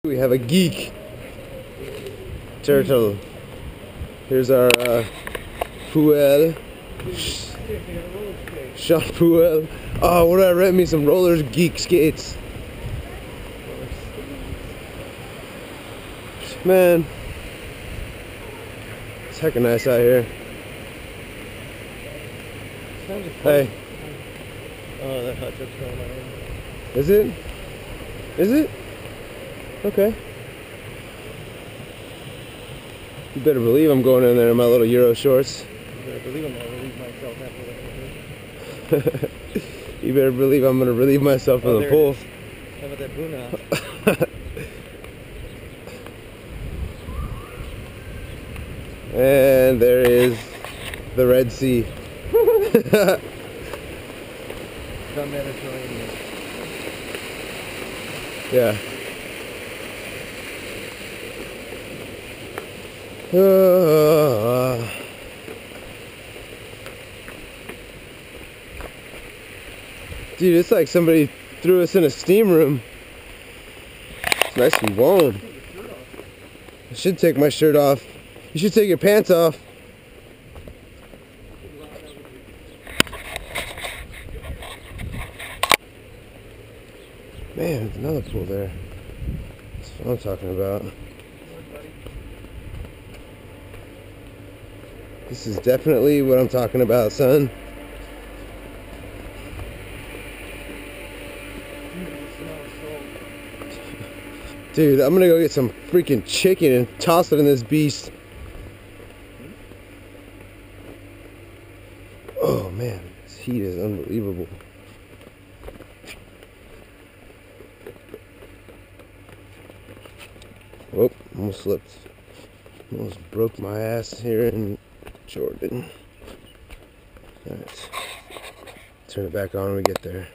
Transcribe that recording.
We have a geek turtle. Here's our Puel. Sean Puel. Oh, what did I rent me? Some rollers, geek skates. Man, it's heckin' nice out here. Hey. Oh, that hot tub's going on. Is it? Is it? Okay. You better believe I'm going in there in my little Euro shorts. You better believe I'm going to relieve myself after that. You better believe I'm going to relieve myself in the pool. How about that Buna? And there is the Red Sea. The Mediterranean. Yeah. Dude, it's like somebody threw us in a steam room. It's nice and warm. I should take my shirt off. You should take your pants off. Man, there's another pool there. That's what I'm talking about. This is definitely what I'm talking about, son. Dude, I'm gonna go get some freaking chicken and toss it in this beast. Oh man, this heat is unbelievable. Oh, almost slipped. Almost broke my ass here in Jordan. Alright. Turn it back on when we get there.